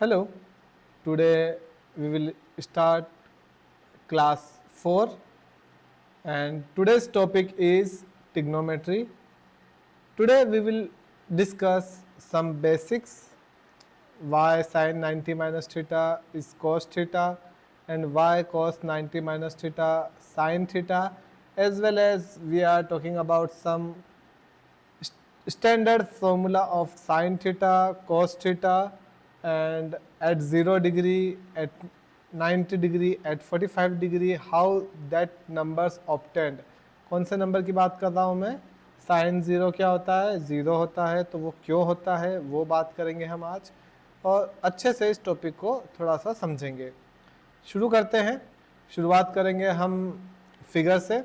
Hello, today we will start class 4 and today's topic is trigonometry. Today we will discuss some basics why sine 90 minus theta is cos theta and why cos 90 minus theta sine theta, as well as we are talking about some standard formula of sine theta, cos theta, and at 0 degree, at 90 degree, at 45 degree, how that numbers obtained. कौन से number की बात कर रहा हूँ मैं? Sine zero क्या होता है? ज़ीरो होता है, तो वो क्यों होता है वो बात करेंगे हम आज, और अच्छे से इस टॉपिक को थोड़ा सा समझेंगे। शुरू करते हैं। शुरुआत करेंगे हम फिगर से।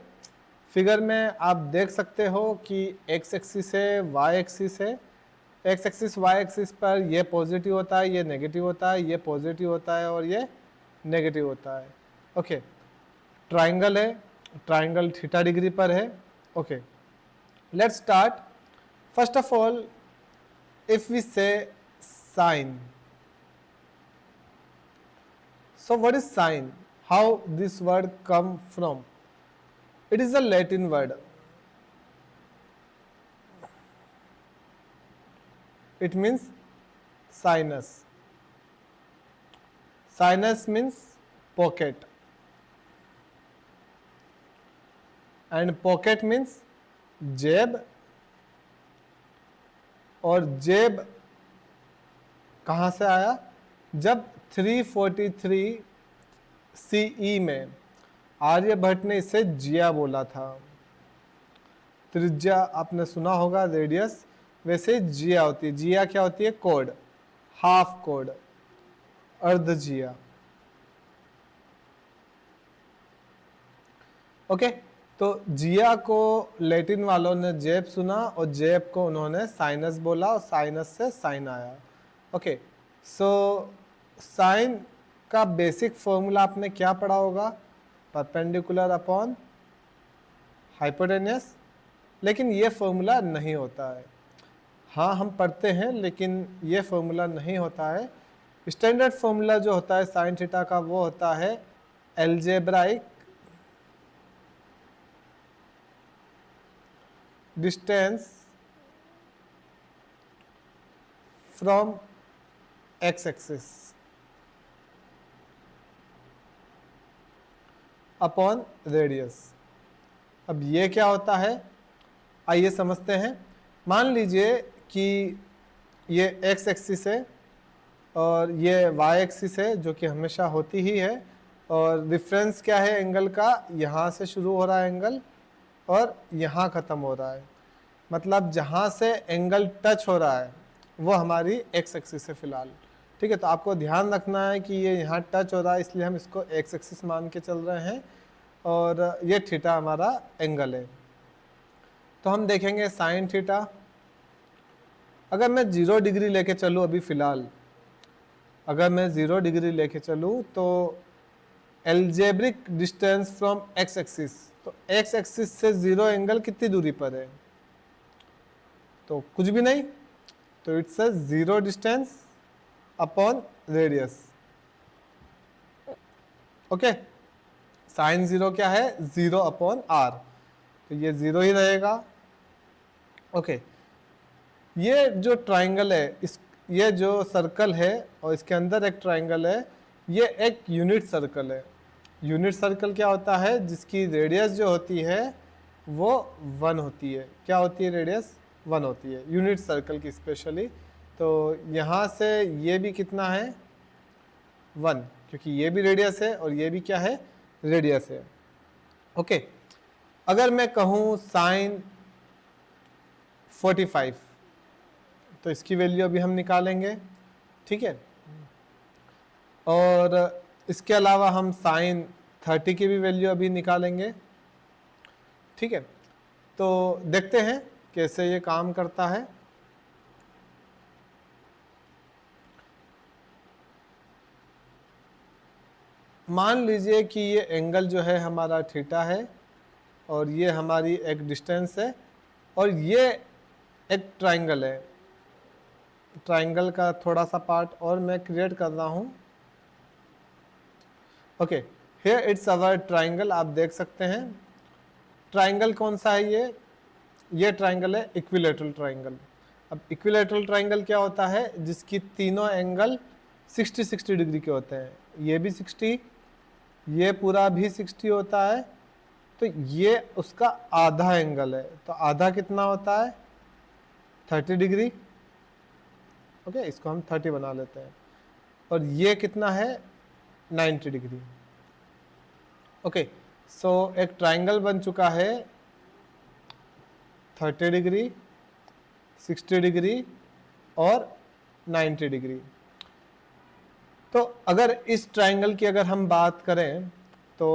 फिगर में आप देख सकते हो कि एक्स एक्सिस है, वाई एक्सिस है। एक्स एक्सिस वाई एक्सिस पर ये पॉजिटिव होता है, ये नेगेटिव होता है, ये पॉजिटिव होता है और ये नेगेटिव होता है। ओके, ट्राइंगल है, ट्राइंगल थीटा डिग्री पर है। Okay, let's start. First of all, if we say sine, so what is sine? How this word come from? It is a Latin word. It means sinus. Sinus means pocket, and pocket means जेब, और जेब कहाँ से आया? जब 343 CE में आर्यभट्ट ने इसे जिया बोला था। त्रिज्या आपने सुना होगा, रेडियस, वैसे जिया होती है। जिया क्या होती है? कोड, हाफ कोड, अर्ध जिया। ओके, तो जिया को लैटिन वालों ने जेब सुना और जेब को उन्होंने साइनस बोला और साइनस से साइन आया। ओके, सो साइन का बेसिक फॉर्मूला आपने क्या पढ़ा होगा? Perpendicular upon hypotenuse. लेकिन ये फॉर्मूला नहीं होता है। हाँ, हम पढ़ते हैं, लेकिन ये फॉर्मूला नहीं होता है। स्टैंडर्ड फॉर्मूला जो होता है साइन थीटा का, वो होता है algebraic distance from x axis upon radius. अब ये क्या होता है, आइए समझते हैं। मान लीजिए कि ये एक्स एक्सिस है और ये वाई एक्सिस है, जो कि हमेशा होती ही है, और डिफरेंस क्या है एंगल का? यहाँ से शुरू हो रहा है एंगल और यहाँ ख़त्म हो रहा है। मतलब जहाँ से एंगल टच हो रहा है वो हमारी एक्स एक्सिस है फिलहाल। ठीक है, तो आपको ध्यान रखना है कि ये यहाँ टच हो रहा है, इसलिए हम इसको एक्स एक्सिस मान के चल रहे हैं, और ये थीटा हमारा एंगल है। तो हम देखेंगे साइन थीटा। अगर मैं 0 डिग्री लेके चलूँ अभी फ़िलहाल, अगर मैं 0 डिग्री लेके चलूँ तो algebraic distance from x axis, तो एक्स एक्सिस से 0 एंगल कितनी दूरी पर है? तो कुछ भी नहीं, तो it's a 0 distance upon radius. Okay, sine 0 क्या है? 0 अपॉन आर, तो ये 0 ही रहेगा। ओके, ये जो ट्राइंगल है, इस ये जो सर्कल है और इसके अंदर एक ट्राइंगल है, ये एक यूनिट सर्कल है। यूनिट सर्कल क्या होता है? जिसकी रेडियस जो होती है वो 1 होती है। क्या होती है? रेडियस 1 होती है यूनिट सर्कल की स्पेशली। तो यहाँ से ये भी कितना है? 1, क्योंकि ये भी रेडियस है और ये भी क्या है? रेडियस है। ओके, अगर मैं कहूँ साइन 45, तो इसकी वैल्यू अभी हम निकालेंगे। ठीक है, और इसके अलावा हम साइन 30 की भी वैल्यू अभी निकालेंगे। ठीक है, तो देखते हैं कैसे ये काम करता है। मान लीजिए कि ये एंगल जो है हमारा थीटा है और ये हमारी एक डिस्टेंस है और ये एक ट्राइंगल है। ट्राइंगल का थोड़ा सा पार्ट और मैं क्रिएट कर रहा हूँ। Okay, here it's our triangle. आप देख सकते हैं ट्राइंगल कौन सा है, ये ट्राइंगल है इक्विलैटरल ट्राइंगल। अब इक्विलैटरल ट्राइंगल क्या होता है, जिसकी तीनों एंगल 60-60 डिग्री के होते हैं। ये भी 60, ये पूरा भी 60 होता है, तो ये उसका आधा एंगल है। तो आधा कितना होता है, 30 डिग्री। ओके, इसको हम 30 बना लेते हैं। और ये कितना है, 90 डिग्री। ओके, सो एक ट्राइंगल बन चुका है 30 डिग्री, 60 डिग्री और 90 डिग्री। तो अगर इस ट्राइंगल की अगर हम बात करें तो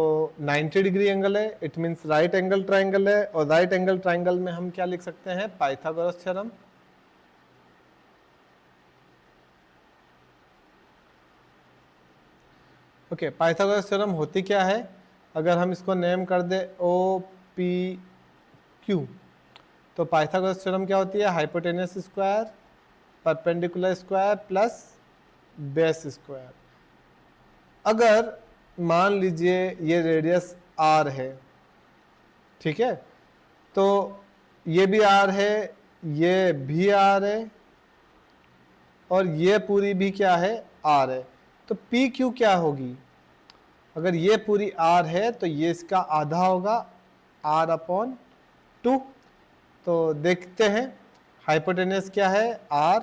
90 डिग्री एंगल है, it means right angle triangle है। और राइट एंगल ट्राइंगल में हम क्या लिख सकते हैं, Pythagoras theorem. Okay, Pythagoras theorem होती क्या है, अगर हम इसको नेम कर दे ओ पी क्यू, तो पाइथागोरस थ्योरम क्या होती है, hypotenuse square perpendicular square plus base square. अगर मान लीजिए ये रेडियस आर है, ठीक है, तो ये भी आर है, ये भी आर है, और ये पूरी भी क्या है, आर है। तो पी क्यू क्या होगी, अगर ये पूरी आर है तो ये इसका आधा होगा, आर अपॉन 2। तो देखते हैं हाइपोटेनस क्या है, आर,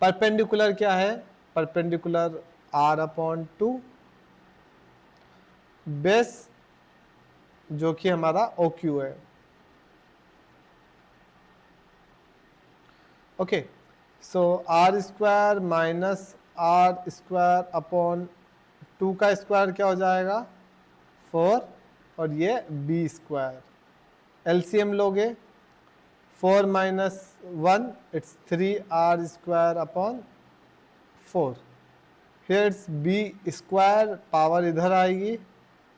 परपेंडिकुलर क्या है, परपेंडिकुलर आर अपॉन 2, बेस जो कि हमारा ओ क्यू है। Okay, so R square minus R square upon 2 का स्क्वायर क्या हो जाएगा, 4, और ये बी स्क्वायर। एलसीएम लोगे, 4 minus 1 it's 3r square upon 4। Here it's B square, power इधर आएगी,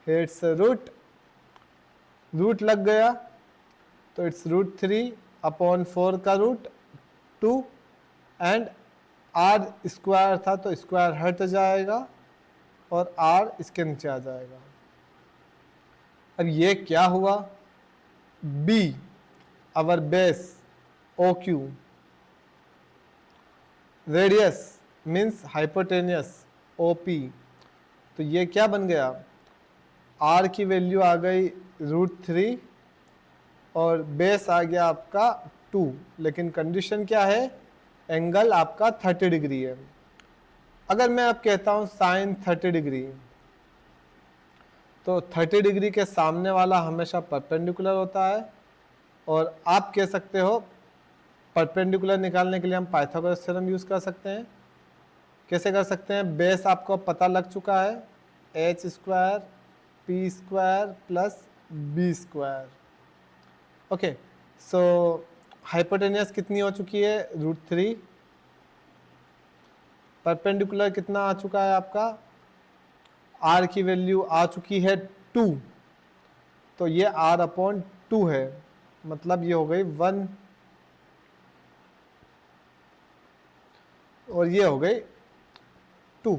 हियर इट्स रूट, रूट लग गया तो इट्स रूट 3 अपॉन 4 का रूट 2, एंड आर स्क्वायर था तो स्क्वायर हट जाएगा और आर इसके नीचे आ जाएगा। अब ये क्या हुआ, B our base O Q, radius means hypotenuse O P, तो ये क्या बन गया, आर की वैल्यू आ गई √3 और बेस आ गया आपका 2, लेकिन कंडीशन क्या है, एंगल आपका 30 डिग्री है। अगर मैं अब कहता हूं साइन 30 डिग्री, तो 30 डिग्री के सामने वाला हमेशा परपेंडिकुलर होता है। और आप कह सकते हो परपेंडिकुलर निकालने के लिए हम पाइथागोरस थ्योरम यूज कर सकते हैं। कैसे कर सकते हैं, बेस आपको पता लग चुका है, H square P square plus B square. Okay, so hypotenuse कितनी हो चुकी है, √3, परपेंडिकुलर कितना आ चुका है आपका, आर की वैल्यू आ चुकी है 2, तो ये आर अपॉन 2 है, मतलब ये हो गई 1 और ये हो गई 2।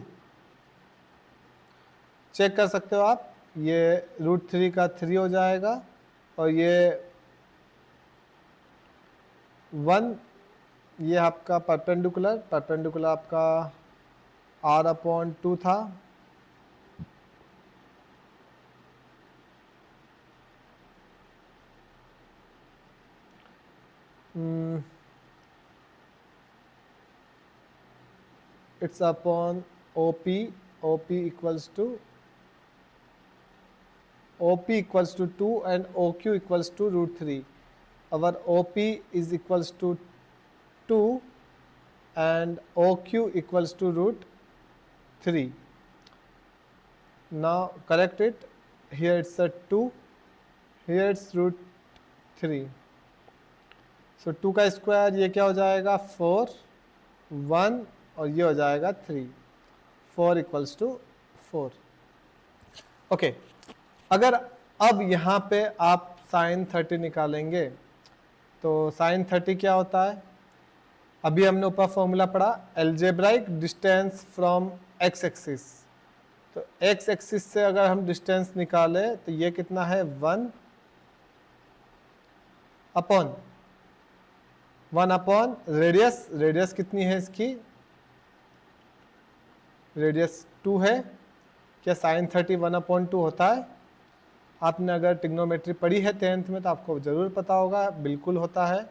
चेक कर सकते हो आप, ये √3 का 3 हो जाएगा और ये 1, ये आपका परपेंडिकुलर, परपेंडिकुलर आपका आर अपॉन 2 था। It's upon OP, OP equals to 2 and OQ equals to √3. Our OP is equals to 2 and OQ equals to √3. Now correct it, here it's a 2, here it's √3. So 2 का square ये क्या हो जाएगा, 4, 1 और ये हो जाएगा 3, 4 इक्वल्स टू 4। ओके, अगर अब यहाँ पे आप साइन 30 निकालेंगे तो साइन 30 क्या होता है, अभी हमने ऊपर फॉर्मूला पढ़ा algebraic distance from x axis. तो एक्स एक्सिस से अगर हम डिस्टेंस निकाले तो ये कितना है 1 अपॉन रेडियस। रेडियस कितनी है इसकी, रेडियस 2 है। क्या साइन 30 1/2 होता है? आपने अगर ट्रिग्नोमेट्री पढ़ी है 10th में तो आपको जरूर पता होगा, बिल्कुल होता है।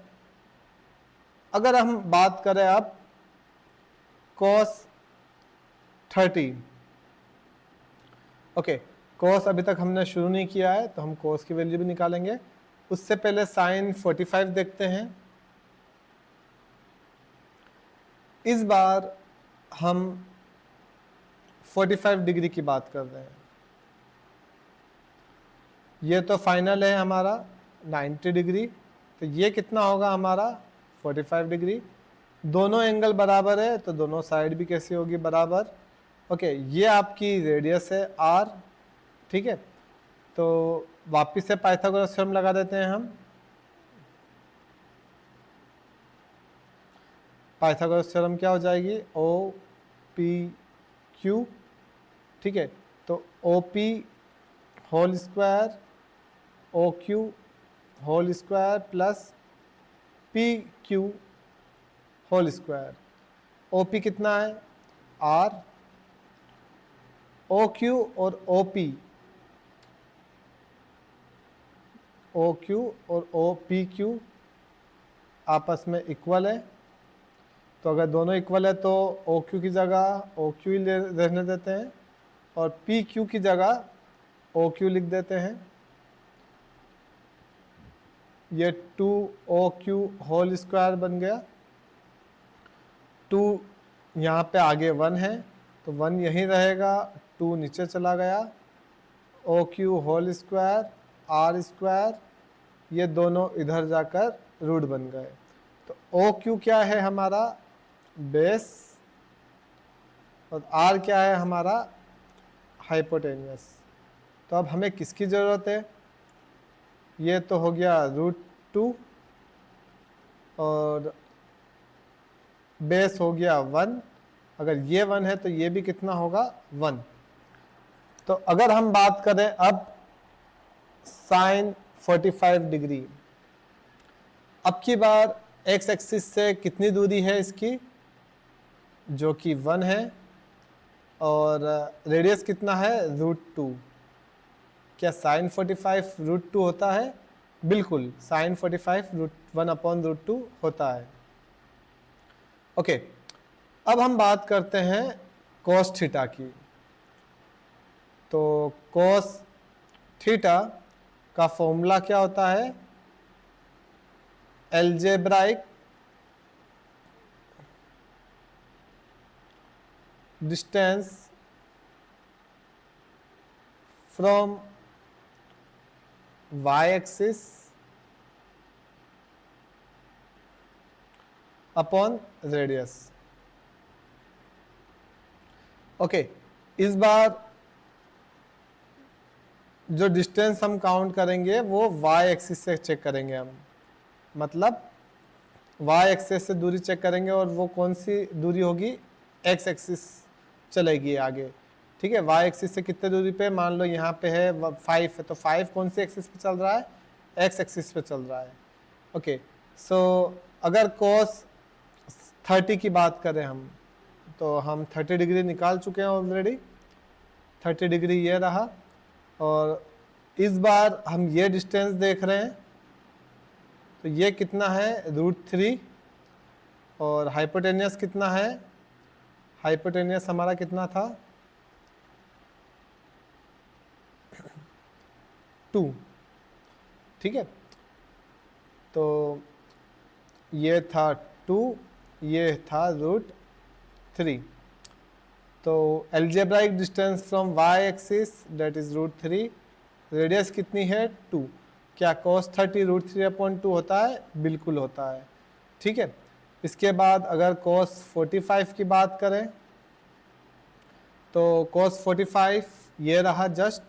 अगर हम बात करें अब cos 30, ओके, cos अभी तक हमने शुरू नहीं किया है तो हम cos की वैल्यू भी निकालेंगे। उससे पहले sin 45 देखते हैं। इस बार हम 45 डिग्री की बात कर रहे हैं। ये तो फाइनल है हमारा 90 डिग्री, तो ये कितना होगा हमारा 45 डिग्री। दोनों एंगल बराबर है तो दोनों साइड भी कैसी होगी, बराबर। ओके, ये आपकी रेडियस है r, ठीक है। तो वापिस से पाइथागोरस थ्योरम लगा देते हैं हम। पाइथागोरस थ्योरम क्या हो जाएगी, OPQ, ठीक है। तो OP whole square OQ whole square plus PQ whole square. OP कितना है R, OQ और OQ और OPQ आपस में इक्वल है। तो अगर दोनों इक्वल है तो OQ की जगह OQ ही रहने देते हैं और PQ की जगह OQ लिख देते हैं। ये 2OQ होल स्क्वायर बन गया। 2 यहाँ पे आगे 1 है तो 1 यहीं रहेगा, 2 नीचे चला गया। OQ whole square R square, ये दोनों इधर जाकर रूट बन गए। तो OQ क्या है हमारा बेस और R क्या है हमारा हाइपोटेनियस। तो अब हमें किसकी ज़रूरत है, ये तो हो गया √2 और बेस हो गया 1। अगर ये 1 है तो ये भी कितना होगा 1। तो अगर हम बात करें अब साइन 45 डिग्री, अब की बार एक्स एक्सिस से कितनी दूरी है इसकी, जो कि 1 है, और रेडियस कितना है √2। क्या साइन 45 √2 होता है? बिल्कुल, साइन 45 1/√2 होता है। ओके, अब हम बात करते हैं cos थीटा की। तो cos थीटा का फॉर्मूला क्या होता है, algebraic distance from y axis upon radius. Okay, इस बार जो डिस्टेंस हम काउंट करेंगे वो y एक्सिस से चेक करेंगे हम, मतलब y एक्सिस से दूरी चेक करेंगे और वो कौन सी दूरी होगी, x एक्सिस चलेगी आगे, ठीक है। y एक्सिस से कितने दूरी पे, मान लो यहाँ पे है 5 है तो 5 कौन सी एक्सिस पे चल रहा है, x एक्सिस पे चल रहा है। ओके, सो अगर cos 30 की बात करें हम तो हम 30 डिग्री निकाल चुके हैं ऑलरेडी। 30 डिग्री ये रहा और इस बार हम ये डिस्टेंस देख रहे हैं तो ये कितना है √3 और हाइपोटेनियस कितना है, हाइपोटेनियस हमारा कितना था 2, ठीक है। तो ये था 2, ये था √3। तो algebraic distance from y axis that is √3, radius कितनी है 2। क्या cos 30 √3/2 होता है? बिल्कुल होता है, ठीक है। इसके बाद अगर cos 45 की बात करें तो cos 45 ये रहा जस्ट,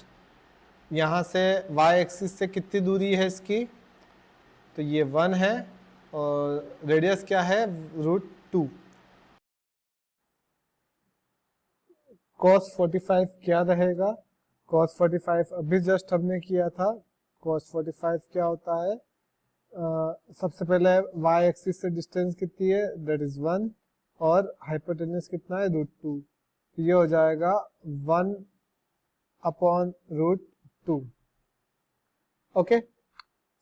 यहाँ से y एक्सिस से कितनी दूरी है इसकी, तो ये 1 है और रेडियस क्या है √2। cos 45 क्या रहेगा? cos 45 अभी जस्ट हमने किया था। cos 45 क्या होता है? सबसे पहले y एक्सिस से डिस्टेंस कितनी है, दैट इज 1, और हाइपोटेन्यूज कितना है √2, तो ये हो जाएगा 1/√2। Okay,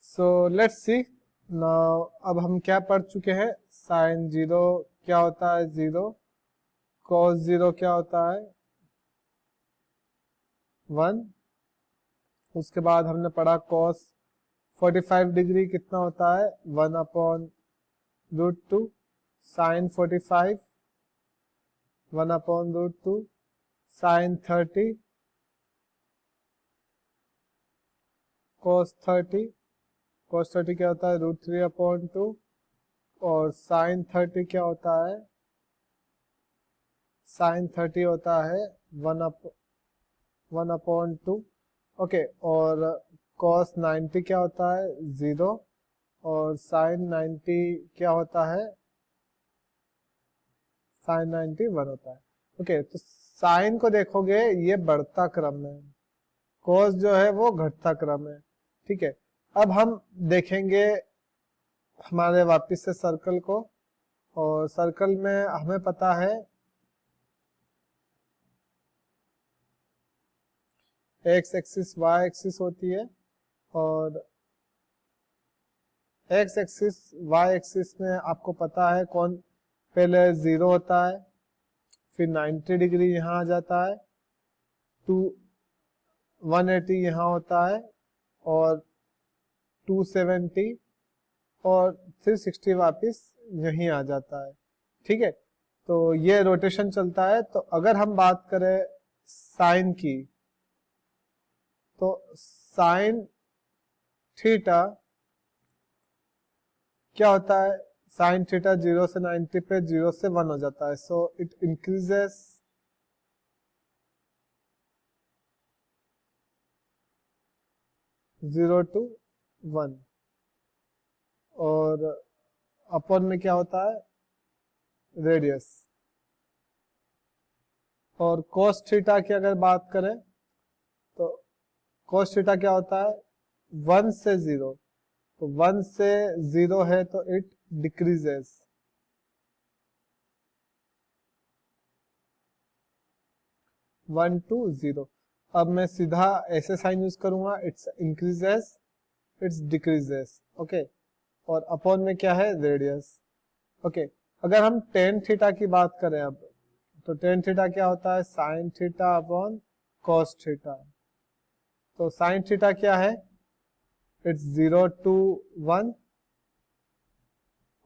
so let's see now. अब हम क्या पढ़ चुके हैं? साइन 0 क्या होता है 0, cos 0 क्या होता है 1। उसके बाद हमने पढ़ा cos 45 डिग्री कितना होता है 1/√2, साइन 45 1/√2, साइन 30 cos 30, cos 30 क्या होता है √3/2, और साइन 30 क्या होता है, साइन 30 होता है 1/2। ओके, और cos 90 क्या होता है 0, और साइन 90 क्या होता है, साइन 90 1 होता है। ओके, तो साइन को देखोगे ये बढ़ता क्रम है, cos जो है वो घटता क्रम है। ठीक है, अब हम देखेंगे हमारे वापस से सर्कल को, और सर्कल में हमें पता है एक्स एक्सिस वाई एक्सिस होती है, और एक्स एक्सिस वाई एक्सिस में आपको पता है कौन पहले 0 होता है, फिर 90 डिग्री यहाँ आ जाता है, 180 यहाँ होता है, और 270 और 360 वापस यहीं आ जाता है। ठीक है, तो ये रोटेशन चलता है। तो अगर हम बात करें साइन की, तो साइन थीटा क्या होता है, साइन थीटा 0 से 90 पे 0 से 1 हो जाता है, सो इट इंक्रीजेस 0 to 1, और अपॉन में क्या होता है रेडियस। और cos थीटा की अगर बात करें तो cos थीटा क्या होता है 1 से 0, तो 1 से 0 है तो इट डिक्रीजेस, 1 to 0। अब मैं सीधा ऐसे साइन यूज करूंगा, it's increases, it's decreases. Okay, और अपॉन में क्या है रेडियस। ओके, अगर हम टेन थीटा की बात करें अब, तो टेन थीटा क्या होता है sine theta upon cos theta. तो साइन थीटा क्या है, इट्स 0 to 1,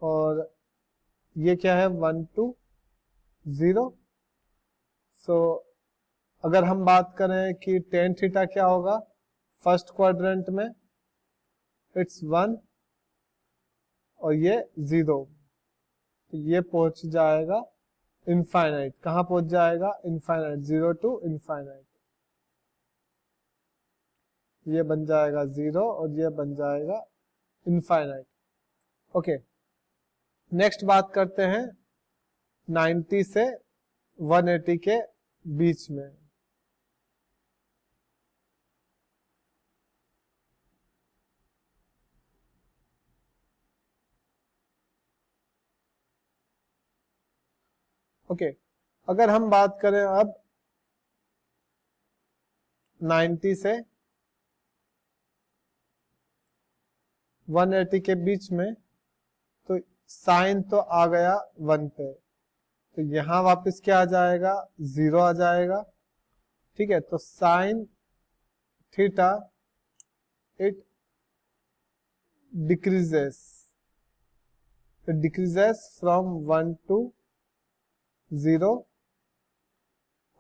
और ये क्या है 1 to 0। सो अगर हम बात करें कि टेन थीटा क्या होगा फर्स्ट क्वाड्रेंट में, इट्स 1 और ये 0, तो ये पहुंच जाएगा इनफाइनाइट। कहाँ पहुंच जाएगा इनफाइनाइट, 0 to इनफाइनाइट। ये बन जाएगा 0 और ये बन जाएगा इनफाइनाइट। ओके, नेक्स्ट बात करते हैं 90 से 180 के बीच में। ओके, अगर हम बात करें अब 90 से 180 के बीच में, तो साइन तो आ गया 1 पे, तो यहाँ वापस क्या आ जाएगा 0 आ जाएगा। ठीक है, तो sine theta it decreases, from 1 to 0।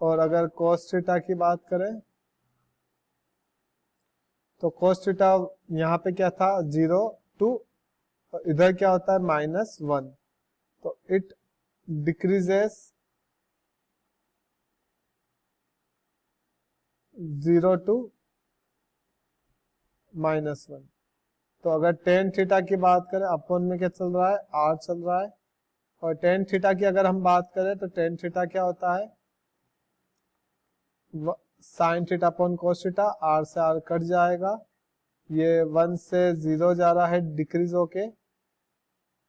और अगर cos थीटा की बात करें तो cos थीटा यहाँ पे क्या था 0 to, इधर क्या होता है -1, तो इट डिक्रीजेस 0 to -1। तो अगर टेन थीटा की बात करें, अपॉन में क्या चल रहा है, आर चल रहा है, और टेन थीटा की अगर हम बात करें तो टेन थीटा क्या होता है, sine theta upon cos theta, R से आर कट जाएगा, ये 1 से 0 जा रहा है डिक्रीज होके,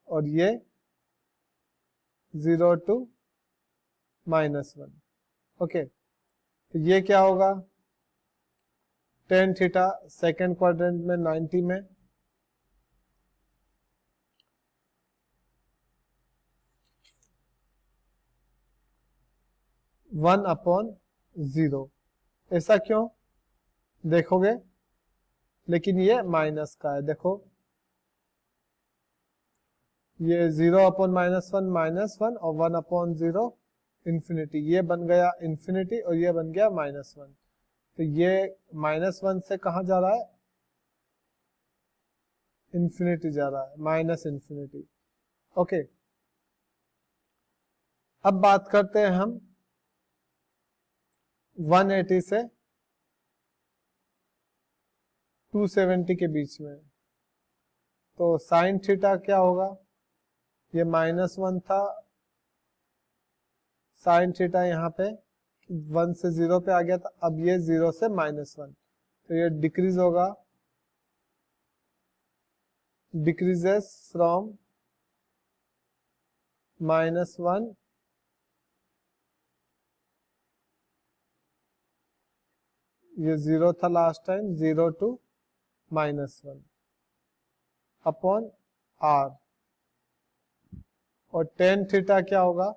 और ये 0 टू -1। ओके, तो ये क्या होगा, टेन थीटा सेकेंड क्वाड्रेंट में 90 में, वन अपॉन 0। ऐसा क्यों देखोगे, लेकिन ये माइनस का है, देखो ये 0 अपॉन -1 और 1 अपॉन 0 इंफिनिटी, ये बन गया इंफिनिटी और ये बन गया -1। तो ये -1 से कहाँ जा रहा है, इंफिनिटी जा रहा है, माइनस इंफिनिटी। ओके, अब बात करते हैं हम 180 से 270 के बीच में। तो साइन थीटा क्या होगा, ये -1 था, साइन थीटा यहाँ पे 1 से 0 पे आ गया था, अब ये 0 से -1, तो ये डिक्रीज होगा, डिक्रीजेस फ्रॉम -1 ये 0 था last time, 0 to -1 upon R, और टेन थीटा क्या होगा,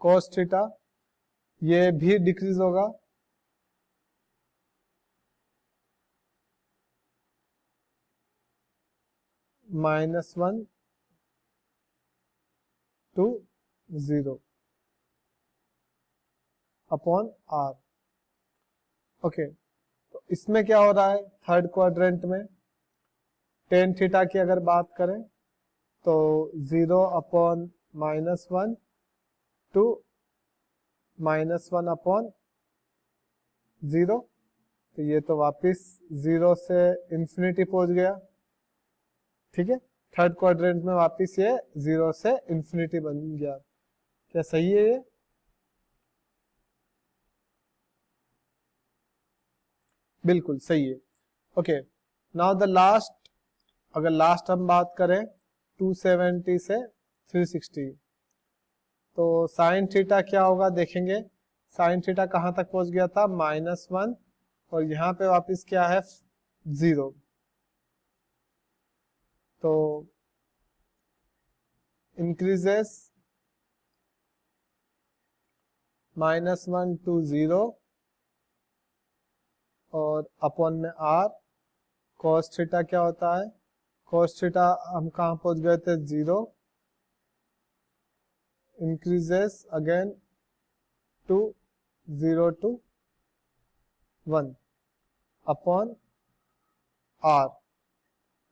कोस थीटा, ये भी डिक्रीज होगा, -1 टू 0 अपॉन आर। ओके, तो इसमें क्या हो रहा है, थर्ड क्वाड्रेंट में टेन थीटा की अगर बात करें तो 0 अपॉन -1 टू -1 अपॉन 0, तो ये तो वापिस 0 से इंफिनिटी पहुंच गया, ठीक है, थर्ड क्वाड्रेंट में वापिस ये 0 से इंफिनिटी बन गया। क्या सही है ये, बिल्कुल सही है। ओके, नाउ द लास्ट, अगर लास्ट हम बात करें 270 से 360, तो साइन थीटा क्या होगा देखेंगे, साइन थीटा कहाँ तक पहुंच गया था, -1, और यहाँ पे वापस क्या है, 0। तो इंक्रीजेस -1 टू 0 और अपॉन में आर, कॉस थीटा क्या होता है, कॉस थीटा हम कहाँ पहुंच गए थे, 0, increases again to 0 to 1 upon R.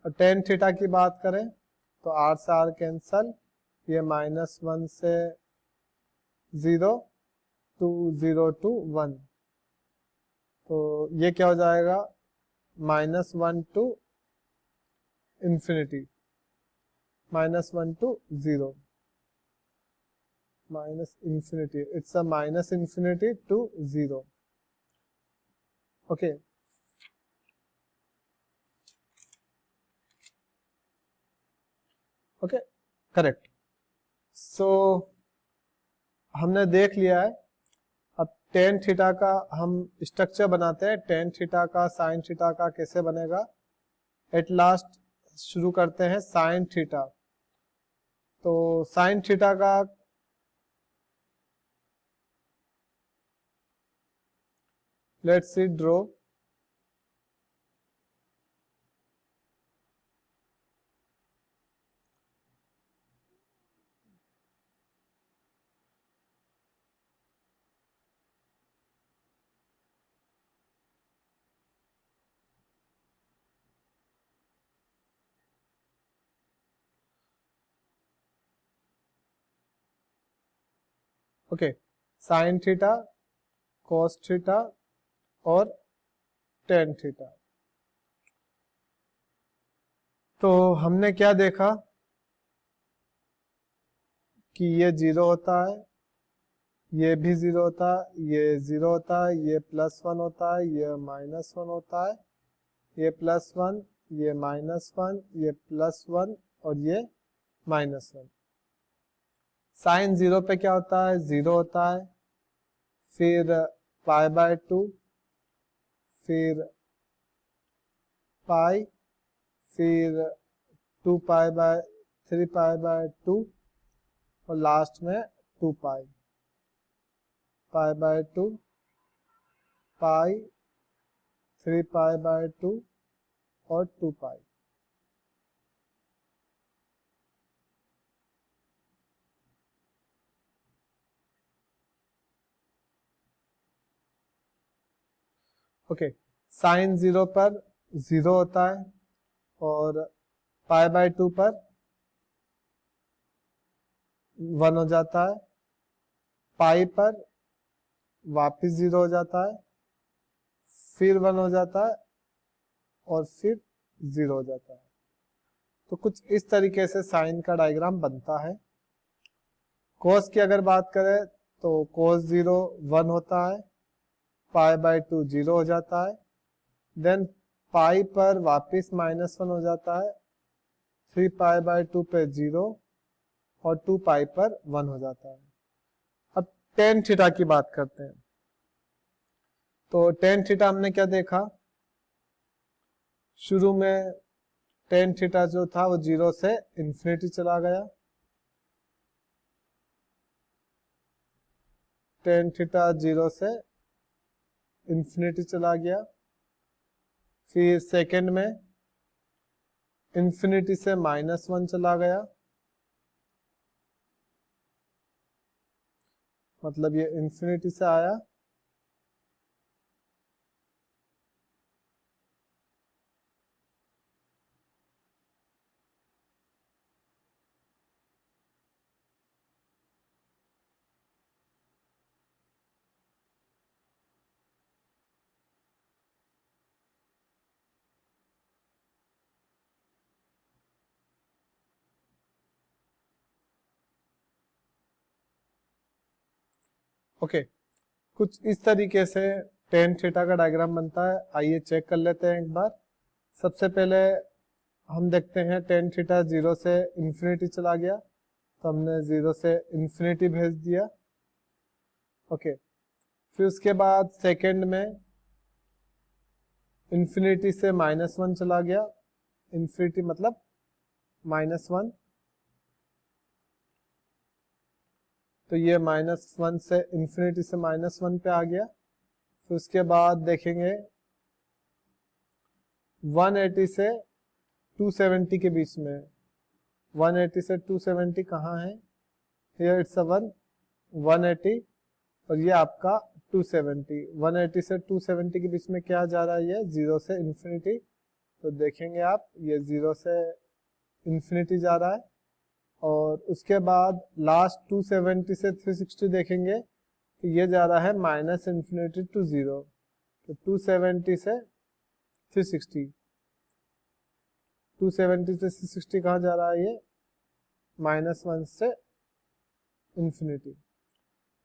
और टेन थीटा की बात करें तो आर से आर कैंसल, ये -1 से 0 टू 0 टू 1, तो ये क्या हो जाएगा, -1 to infinity, -1 to 0, minus infinity, it's a minus infinity to 0। Okay, okay, correct. So हमने देख लिया है, अब टेन थीटा का हम स्ट्रक्चर बनाते हैं, टेन थीटा का साइन थीटा का कैसे बनेगा। एट लास्ट शुरू करते हैं साइन थीटा। तो साइन थीटा का let's see draw, okay, sine theta, cos theta और टेन थीटा। तो हमने क्या देखा कि ये 0 होता है, ये भी 0 होता है, ये 0 होता है, ये +1 होता है, ये -1 होता है, ये +1, ये -1, ये +1 और ये -1। साइन 0 पे क्या होता है, 0 होता है, फिर π/2, फिर पाई, फिर 3π/2 और लास्ट में 2 पाई, π/2 पाई, 3π/2 और 2 पाई। ओके, साइन 0 पर 0 होता है और π/2 पर 1 हो जाता है, पाई पर वापिस 0 हो जाता है, फिर 1 हो जाता है और फिर 0 हो जाता है। तो कुछ इस तरीके से साइन का डायग्राम बनता है। कोस की अगर बात करें तो कोस 0 1 होता है, π/2 0 हो जाता है, देन पाई पर वापिस -1 हो जाता है, 3π/2 पे 0 और 2 पाई पर 1 हो जाता है। अब टेन थीटा की बात करते हैं। तो टेन थीटा हमने क्या देखा, शुरू में टेन थीटा जो था वो 0 से इंफिनिटी चला गया, टेन थीटा 0 से इंफिनिटी चला गया, फिर सेकंड में इंफिनिटी से -1 चला गया, मतलब ये इंफिनिटी से आया, ओके। कुछ इस तरीके से टेन थीटा का डायग्राम बनता है। आइए चेक कर लेते हैं एक बार। सबसे पहले हम देखते हैं टेन थीटा 0 से इंफिनिटी चला गया, तो हमने 0 से इंफिनिटी भेज दिया। ओके, फिर उसके बाद सेकंड में इंफिनिटी से -1 चला गया, इंफिनिटी मतलब -1, तो ये -1 से इंफिनिटी से -1 पे आ गया। फिर उसके बाद देखेंगे 180 से 270 के बीच में, 180 से 270 कहाँ है, हियर इट्स 180 और ये आपका 270, 180 से 270 के बीच में क्या जा रहा है, ये 0 से इंफिनिटी। तो देखेंगे आप ये 0 से इंफिनिटी जा रहा है, और उसके बाद लास्ट 270 से 360 देखेंगे तो ये जा रहा है -इंफिनिटी टू 0। तो 270 से 360, 270 से 360 कहाँ जा रहा है, ये -1 से इंफिनिटी।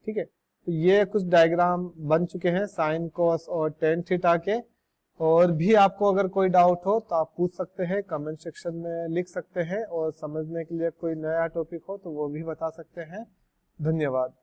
ठीक है, तो ये कुछ डायग्राम बन चुके हैं साइन कोस और टेन थीटा के। और भी आपको अगर कोई डाउट हो तो आप पूछ सकते हैं, कमेंट सेक्शन में लिख सकते हैं, और समझने के लिए कोई नया टॉपिक हो तो वो भी बता सकते हैं। धन्यवाद।